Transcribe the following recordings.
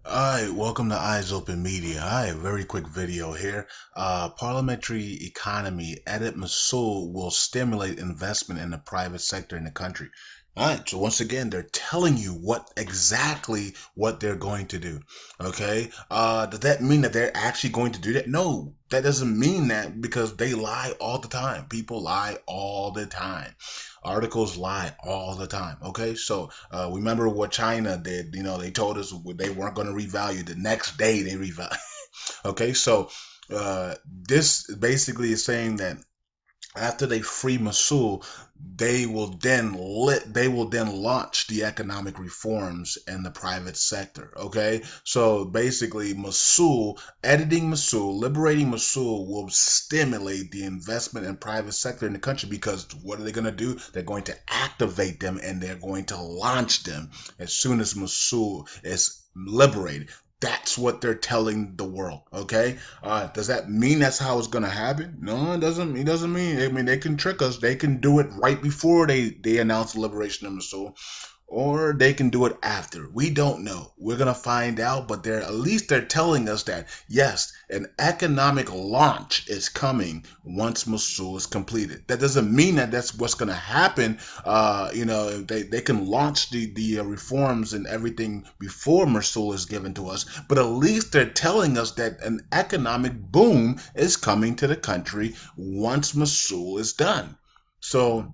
Hi, welcome to Eyes Open Media. Hi, very quick video here. Parliamentary economy edit Mosul will stimulate investment in the private sector in the country. All right, so once again, they're telling you what they're going to do. Okay, does that mean that they're actually going to do that? No, that doesn't mean that because they lie all the time. People lie all the time. Articles lie all the time. Okay, so remember what China did. They told us they weren't going to revalue. The next day they revalue. Okay, so this basically is saying that after they free Mosul, they will then launch the economic reforms in the private sector. Okay, so basically, liberating Mosul will stimulate the investment in private sector in the country because what are they going to do? They're going to activate them and they're going to launch them as soon as Mosul is liberated. That's what they're telling the world. Okay, does that mean that's how it's gonna happen? No, it doesn't. It doesn't mean. I mean, they can trick us. They can do it right before they announce the liberation of Mosul, or they can do it after. We don't know. We're gonna find out, but they're at least they're telling us that yes, an economic launch is coming once Mosul is completed. That doesn't mean that that's what's gonna happen. They can launch the reforms and everything before Mosul is given to us, but at least they're telling us that an economic boom is coming to the country once Mosul is done. So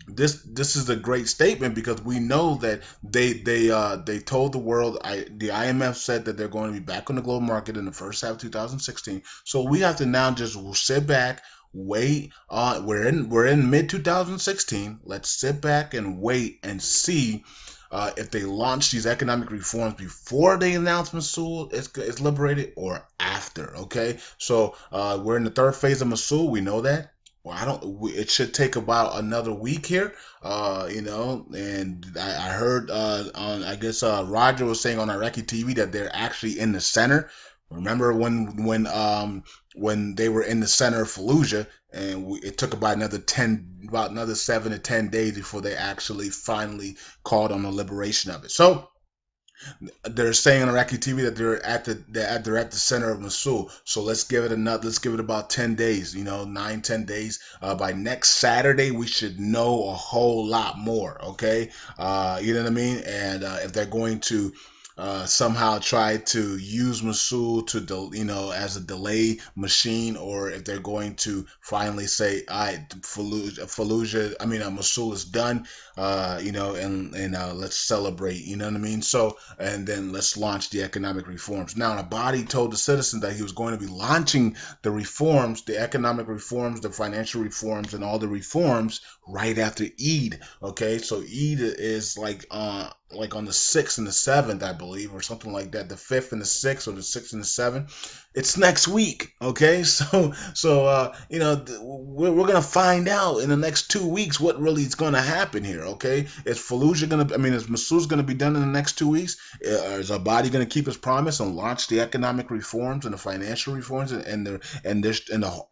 this is a great statement because we know that they told the world. The IMF said that they're going to be back on the global market in the first half of 2016. So we have to now just sit back, wait. We're in mid 2016. Let's sit back and wait and see if they launch these economic reforms before they announce Mosul is liberated or after. Okay, so we're in the third phase of Mosul. We know that. Well, I don't. It should take about another week here. And I heard on I guess Roger was saying on Iraqi TV that they're actually in the center. Remember when they were in the center of Fallujah, and it took about another 7 to 10 days before they actually finally called on the liberation of it. So they're saying on Iraqi TV that they're at the center of Mosul. So let's give it about 10 days. 9 10 days. By next Saturday, we should know a whole lot more. Okay, you know what I mean. And if they're going to somehow try to use Mosul as a delay machine, or if they're going to finally say, "All right, Mosul is done," and let's celebrate. You know what I mean? So, and then let's launch the economic reforms. Now, the body told the citizens that he was going to be launching the reforms, the economic reforms, the financial reforms, and all the reforms right after Eid. Okay, so Eid is like on the 6th and the 7th, I believe, or something like that. The 5th and the 6th, or the 6th and the 7th. It's next week, okay? We're gonna find out in the next 2 weeks what really is gonna happen here, okay? Is Masoud's gonna be done in the next 2 weeks? Is our body gonna keep his promise and launch the economic reforms and the financial reforms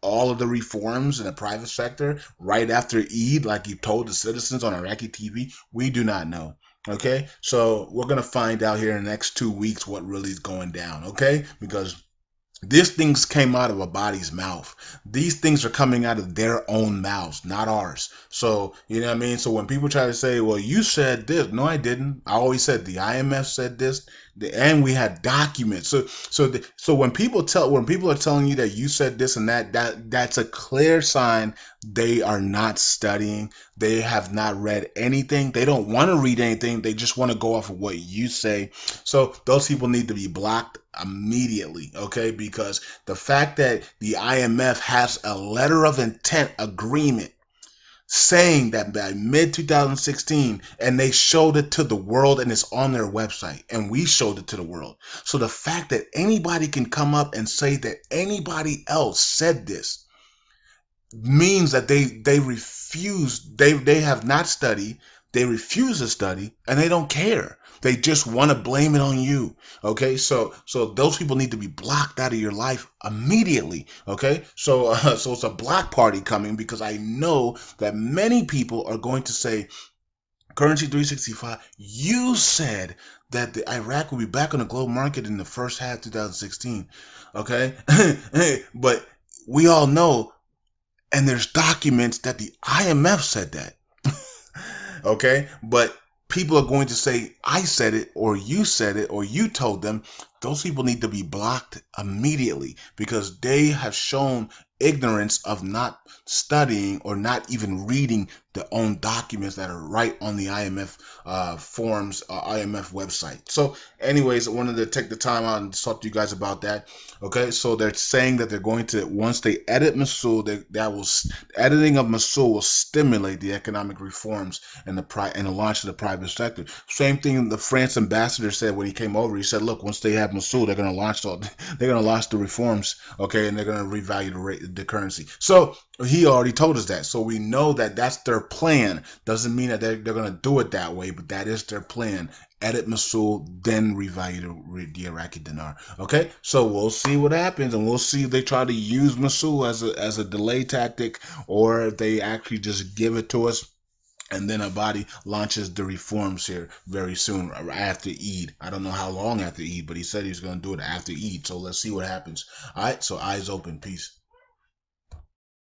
all of the reforms in the private sector right after Eid, like he told the citizens on Iraqi TV? We do not know. Okay, so we're gonna find out here in the next 2 weeks what really is going down. Okay, because these things came out of a body's mouth. These things are coming out of their own mouths, not ours. So, you know what I mean? So when people try to say, well, you said this. No, I didn't. I always said the IMF said this. And we had documents. So when people are telling you that you said this and that's a clear sign they are not studying. They have not read anything. They don't want to read anything. They just want to go off of what you say. So those people need to be blocked immediately, okay? Because the fact that the IMF has a letter of intent agreement saying that by mid 2016, and they showed it to the world and it's on their website, and we showed it to the world. So the fact that anybody can come up and say that anybody else said this means that they refuse, they have not studied, they refuse to study, and they don't care. They just want to blame it on you. Okay, so those people need to be blocked out of your life immediately. Okay, so it's a block party coming because I know that many people are going to say, Currency 365, you said that the Iraq will be back on the global market in the first half of 2016. Okay, but we all know, and there's documents that the IMF said that. Okay, but people are going to say I said it or you said it or you told them. Those people need to be blocked immediately because they have shown ignorance of not studying or not even reading the own documents that are right on the IMF forms, IMF website. So anyways, I wanted to take the time out and talk to you guys about that. Okay, so they're saying that they're going to, once they edit Mosul, editing of Mosul will stimulate the economic reforms and the launch of the private sector. Same thing the France ambassador said when he came over. He said, "Look, once they have Mosul, they're going to launch the reforms, okay, and they're going to revalue the currency." So he already told us that. So we know that that's their plan. Doesn't mean that they're going to do it that way, but that is their plan. Edit Mosul, then revalue the Iraqi dinar. Okay, so we'll see what happens, and we'll see if they try to use Mosul as a delay tactic, or if they actually just give it to us. And then Abadi launches the reforms here very soon after Eid. I don't know how long after Eid, but he said he's going to do it after Eid. So let's see what happens. All right, so eyes open. Peace.